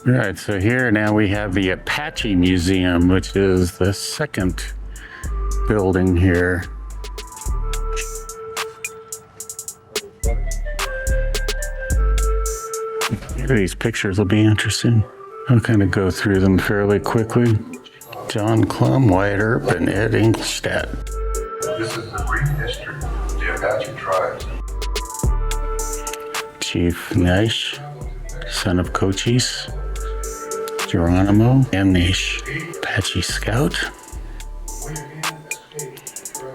All right, so here now we have the Apache Museum, which is the second building here. These pictures will be interesting. I'll kind of go through them fairly quickly. John Clum, Wyatt Earp, and Ed Ingolstadt. This is the brief history of the Apache tribes. Chief Nash, son of Cochise, Geronimo, and Nash, Apache Scout,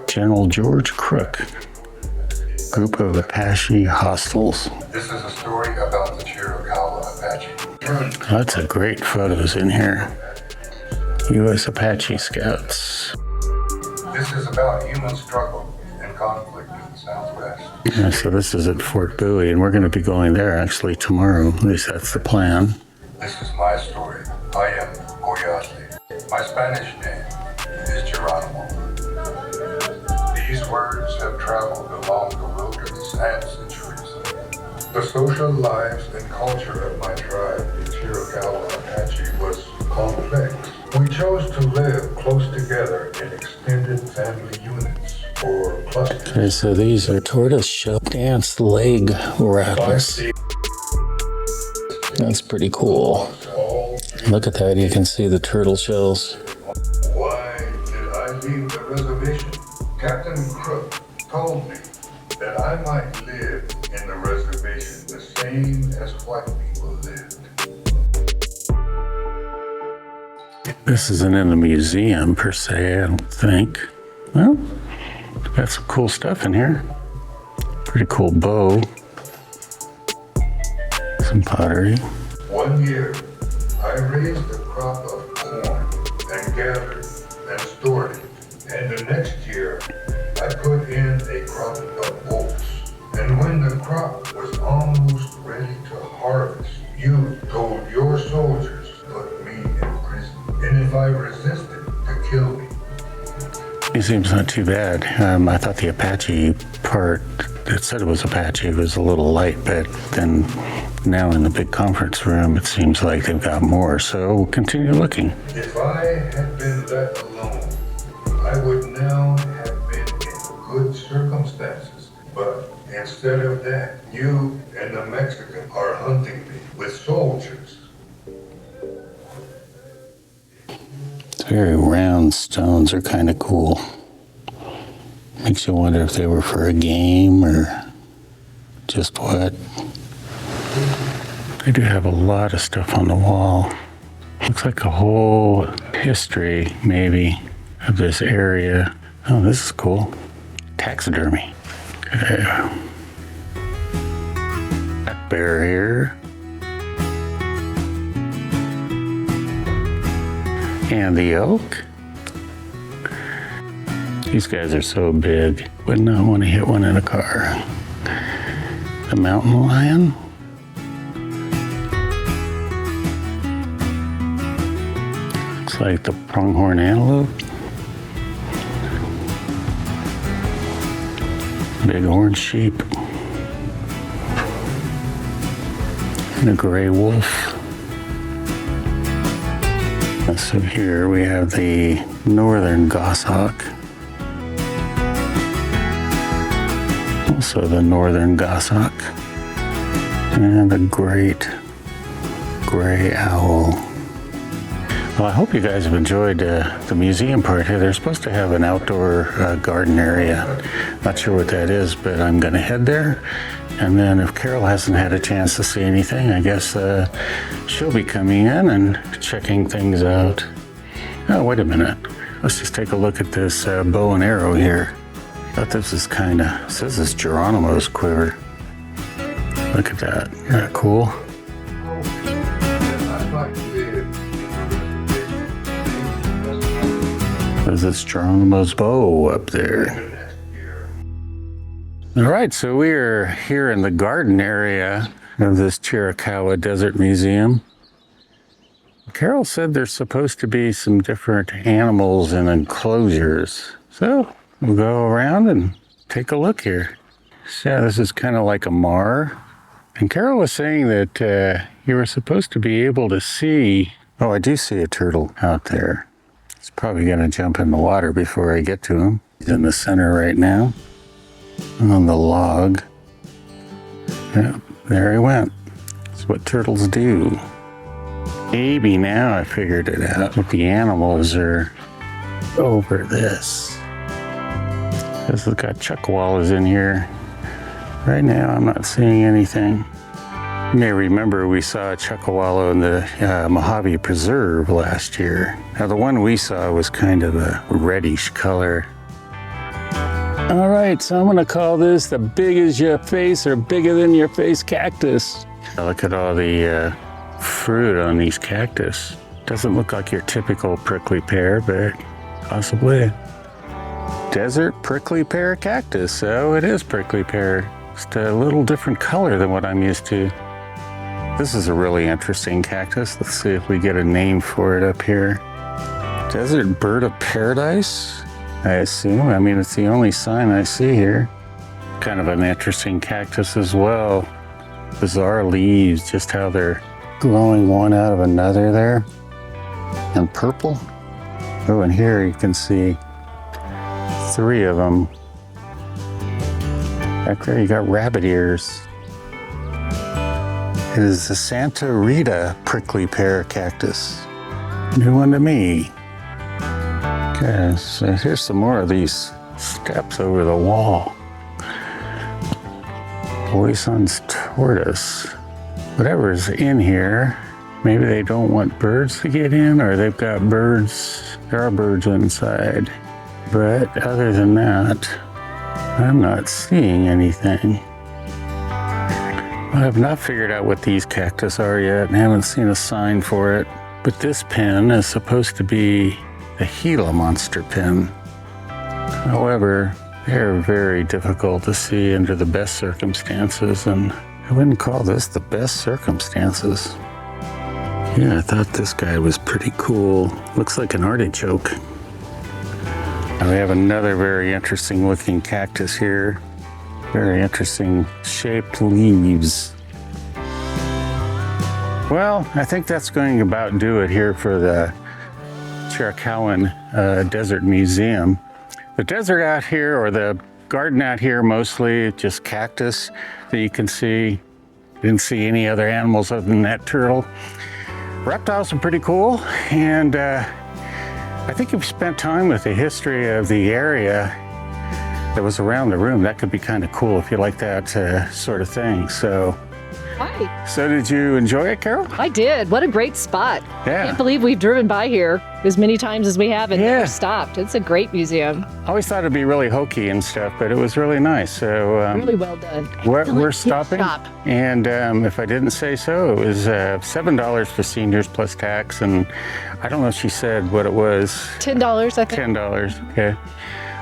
General George Crook, group of Apache hostiles. This is a story about the Chiricahua Apache. Lots of great photos in here. U.S. Apache Scouts. This is about human struggle and conflict in the Southwest. Yeah, so this is at Fort Bowie, and we're going to be going there actually tomorrow. At least that's the plan. This is my story. I am Oyase. My Spanish name is Geronimo. These words have traveled along the wilderness and centuries. The social lives and culture of my tribe, the Chiricahua Apache, was complex. We chose to live close together in extended family units or clusters. Okay, so these are tortoiseshell dance leg rattles. That's pretty cool. Look at that, you can see the turtle shells. Why did I leave the reservation? Captain Crook told me that I might live in the reservation the same as white people lived. This isn't in the museum per se, I don't think. Well, got some cool stuff in here. Pretty cool bow. Some pottery. 1 year, I raised a crop of corn and gathered and stored it. And the next year, I put in a crop of oats. And when the crop was almost ready to harvest, you told your soldiers to put me in prison. And if I resisted, to kill me. It seems not too bad. I thought the Apache part, it said it was Apache, was a little light, but then now in the big conference room, it seems like they've got more. So we'll continue looking. If I had been let alone, I would now have been in good circumstances. But instead of that, you and the Mexican are hunting me with soldiers. Very round stones are kind of cool. Makes you wonder if they were for a game or just what. They do have a lot of stuff on the wall. Looks like a whole history, maybe, of this area. Oh, this is cool. Taxidermy. Okay. That bear here. And the elk. These guys are so big. Would not want to hit one in a car. The mountain lion. Looks like the pronghorn antelope. Big orange sheep. And a gray wolf. So here we have the northern goshawk. Also the northern goshawk. And a great gray owl. Well, I hope you guys have enjoyed the museum part here. They're supposed to have an outdoor garden area. Not sure what that is, but I'm going to head there. And then if Carol hasn't had a chance to see anything, I guess she'll be coming in and checking things out. Oh, wait a minute. Let's just take a look at this bow and arrow here. I thought this is kind of, this is Geronimo's quiver. Look at that. Isn't that cool? There's this Geronimo's bow up there. All right, so we are here in the garden area of this Chiricahua Desert Museum. Carol said there's supposed to be some different animals in enclosures. So we'll go around and take a look here. So yeah, this is kind of like a mar. And Carol was saying that you were supposed to be able to see... Oh, I do see a turtle out there. He's probably going to jump in the water before I get to him. He's in the center right now, on the log. Yeah, there he went. That's what turtles do. Maybe now I figured it out. The animals are over this. This has got chuckwallas in here. Right now I'm not seeing anything. You may remember we saw a chuckwalla in the Mojave Preserve last year. Now the one we saw was kind of a reddish color. All right, so I'm gonna call this the big as your face or bigger than your face cactus. Look at all the fruit on these cactus. Doesn't look like your typical prickly pear, but possibly. Desert prickly pear cactus, so it is prickly pear. Just a little different color than what I'm used to. This is a really interesting cactus. Let's see if we get a name for it up here. Desert bird of paradise, I assume. I mean, it's the only sign I see here. Kind of an interesting cactus as well. Bizarre leaves, just how they're growing one out of another there. And purple. Oh, and here you can see 3 of them. Back there you got rabbit ears. It is the Santa Rita prickly pear cactus. New one to me. Okay, so here's some more of these steps over the wall. Boison's tortoise. Whatever's in here, maybe they don't want birds to get in, or they've got birds. There are birds inside. But other than that, I'm not seeing anything. I have not figured out what these cactus are yet and haven't seen a sign for it. But this pin is supposed to be the Gila monster pin. However, they're very difficult to see under the best circumstances, and I wouldn't call this the best circumstances. Yeah, I thought this guy was pretty cool. Looks like an artichoke. Now we have another very interesting looking cactus here. Very interesting shaped leaves. Well, I think that's going to about do it here for the Chiricahua Desert Museum. The desert out here, or the garden out here, mostly just cactus that you can see. Didn't see any other animals other than that turtle. Reptiles are pretty cool, and I think if you spent time with the history of the area that was around the room, that could be kind of cool if you like that sort of thing. So, Hi. So did you enjoy it, Carol? I did. What a great spot. Yeah. Can't believe we've driven by here as many times as we have and Yeah. never stopped. It's a great museum. I always thought it'd be really hokey and stuff, but it was really nice. So Really well done. we're stopping, shop. and if I didn't say so, it was $7 for seniors plus tax, and I don't know if she said what it was. $10, I think. $10. Okay.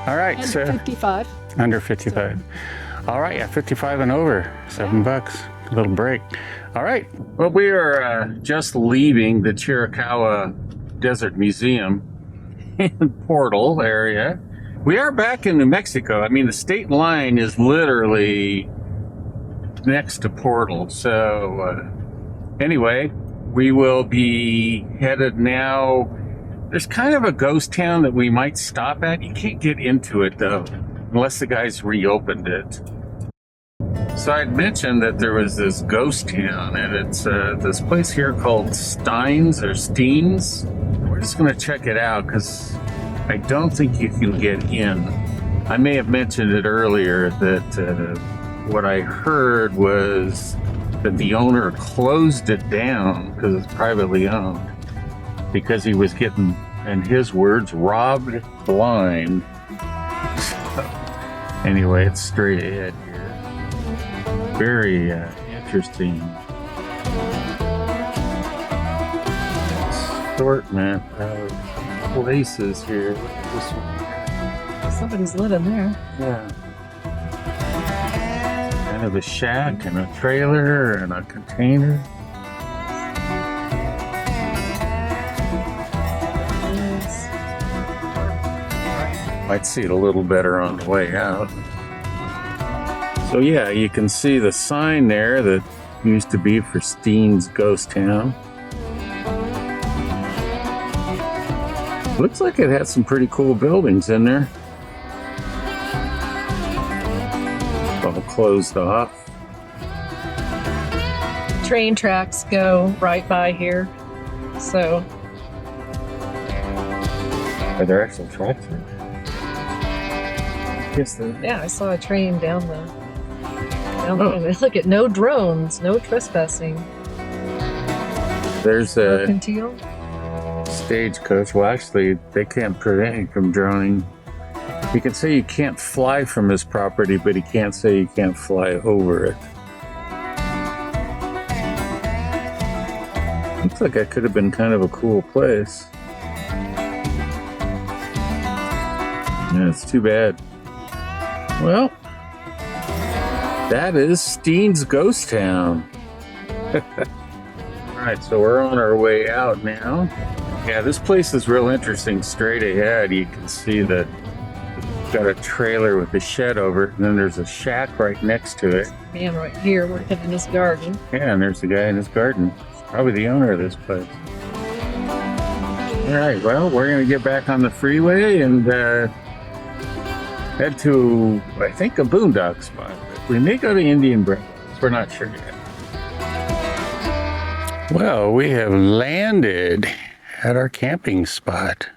All right. And So 55. under 55. All right. Yeah, 55 and over. $7. A little break. All right. Well, we are just leaving the Chiricahua Desert Museum in Portal area. We are back in New Mexico. I mean, the state line is literally next to Portal. So anyway, we will be headed now. There's kind of a ghost town that we might stop at. You can't get into it though, unless the guys reopened it. So I'd mentioned that there was this ghost town, and it's this place here called Steens or Steens. We're just gonna check it out because I don't think you can get in. I may have mentioned it earlier that what I heard was that the owner closed it down because it's privately owned, because he was getting, in his words, robbed blind. So, anyway, it's straight ahead here. Very interesting assortment of places here. Look at this one. Somebody's living there. Yeah. Kind of a shack and a trailer and a container. Might see it a little better on the way out. So yeah, you can see the sign there that Used to be for Steens Ghost Town. Looks like it had some pretty cool buildings in there. All closed off. Train tracks go right by here. So Are there actual tracks here? Yes, there. yeah, I saw a train down the. Look at no drones, no trespassing. There's a Mercantile. stagecoach. Well, actually, they can't prevent you from droning. You can say you can't fly from his property, but he can't say you can't fly over it. Looks like that could have been kind of a cool place. Yeah, it's too bad. Well, that is Steens Ghost Town. Alright, so we're on our way out now. Yeah, this place is real interesting. Straight ahead, you can see that it's got a trailer with a shed over it, and then there's a shack right next to it. Man right here working in his garden. Yeah, and there's the guy in his garden. Probably the owner of this place. Alright, well, we're going to get back on the freeway and head to, I think, a boondock spot. We may go to Indian Breakfast. We're not sure yet. Well, we have landed at our camping spot.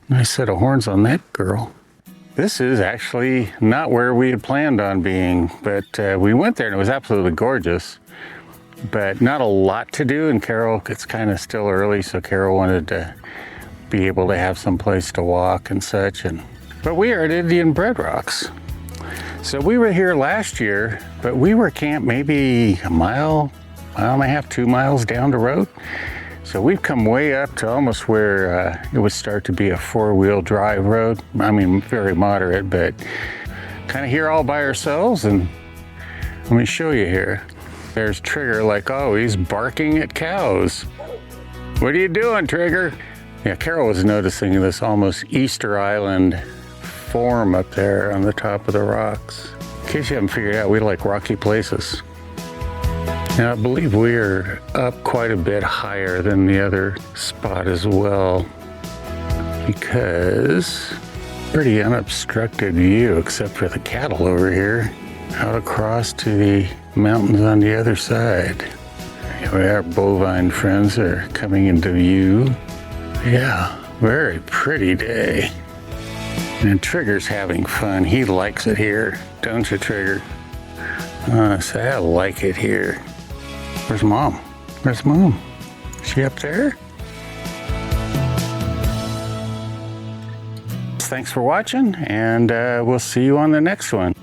Nice set of horns on that girl. This is actually not where we had planned on being, but we went there and it was absolutely gorgeous. But not a lot to do, and Carol, it's kind of still early, so Carol wanted to be able to have some place to walk and such. But we are at Indian Bread Rocks. So we were here last year, but we were camped maybe a mile and a half, 2 miles down the road. So we've come way up to almost where it would start to be a 4-wheel drive road. I mean, very moderate, but kind of here all by ourselves. And let me show you here. There's Trigger, like always, barking at cows. What are you doing, Trigger? Yeah, Carol was noticing this almost Easter Island form up there on the top of the rocks. In case you haven't figured out, we like rocky places. And I believe we are up quite a bit higher than the other spot as well, because pretty unobstructed view except for the cattle over here, out across to the mountains on the other side. Anyway, our bovine friends are coming into view. Yeah, very pretty day. And Trigger's having fun. He likes it here, don't you, Trigger? So I like it here. Where's Mom? Where's Mom? Is she up there? Thanks for watching, and we'll see you on the next one.